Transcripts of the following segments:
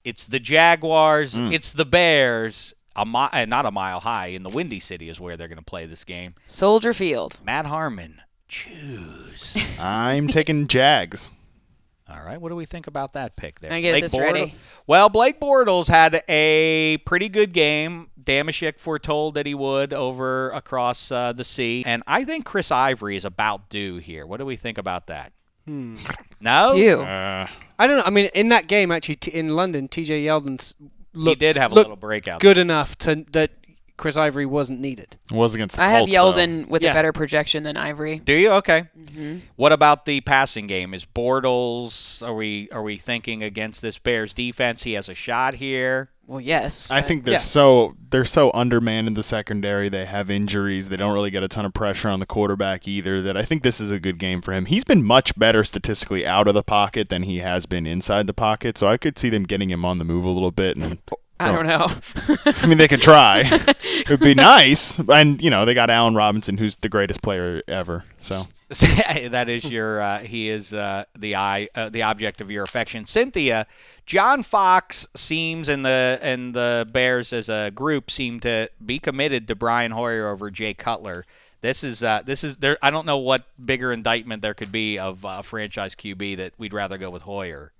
It's the Jaguars. It's the Bears. Not a mile high in the Windy City is where they're going to play this game. Soldier Field. Matt Harmon, choose. I'm taking Jags. All right, what do we think about that pick there? I get this ready. Well, Blake Bortles had a pretty good game. Dameshek foretold that he would over across the sea. And I think Chris Ivory is about due here. What do we think about that? No? Due. I don't know. I mean, in that game, actually, in London, TJ Yeldon He did have a little breakout. Good enough that Chris Ivory wasn't needed. It was against the I have Colts, Yeldon with a better projection than Ivory. Do you? Okay. Mm-hmm. What about the passing game? Is Bortles, are we thinking against this Bears defense he has a shot here? Well, yes. I think they're so undermanned in the secondary. They have injuries. They don't really get a ton of pressure on the quarterback either. That I think this is a good game for him. He's been much better statistically out of the pocket than he has been inside the pocket. So I could see them getting him on the move a little bit. And I don't know. I mean, they could try. It would be nice. And, they got Allen Robinson, who's the greatest player ever. So that is he is the object of your affection. Cynthia, John Fox seems and the Bears as a group seem to be committed to Brian Hoyer over Jay Cutler. This is there. I don't know what bigger indictment there could be of franchise QB that we'd rather go with Hoyer.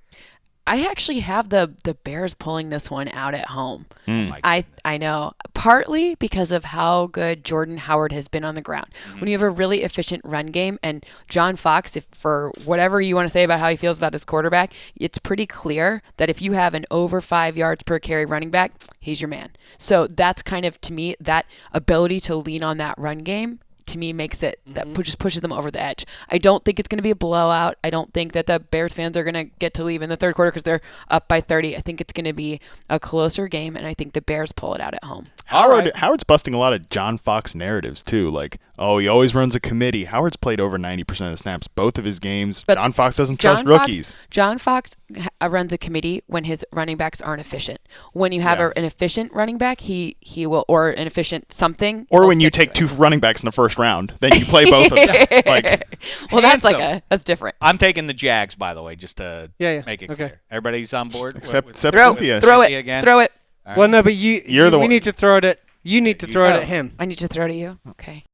I actually have the Bears pulling this one out at home. I know. Partly because of how good Jordan Howard has been on the ground. When you have a really efficient run game, and John Fox, if for whatever you want to say about how he feels about his quarterback, it's pretty clear that if you have an over 5 yards per carry running back, he's your man. So that's kind of, to me, that ability to lean on that run game, to me, makes it that just pushes them over the edge. I don't think it's going to be a blowout. I don't think that the Bears fans are going to get to leave in the third quarter because they're up by 30. I think it's going to be a closer game, and I think the Bears pull it out at home. Howard's busting a lot of John Fox narratives too. Like, he always runs a committee. Howard's played over 90% of the snaps both of his games. But John Fox doesn't trust rookies. John Fox runs a committee when his running backs aren't efficient. When you have an efficient running back, he will, or an efficient something. Or when you take two running backs in the first round, then you play both of them. Well, that's different. I'm taking the Jags, by the way, just to make it okay. clear. Everybody's on board. Except throw Cynthia. it again. Throw it. Right. Well, no, but You're the we one. need to throw it at. You need to throw it at him. I need to throw it at you. Okay.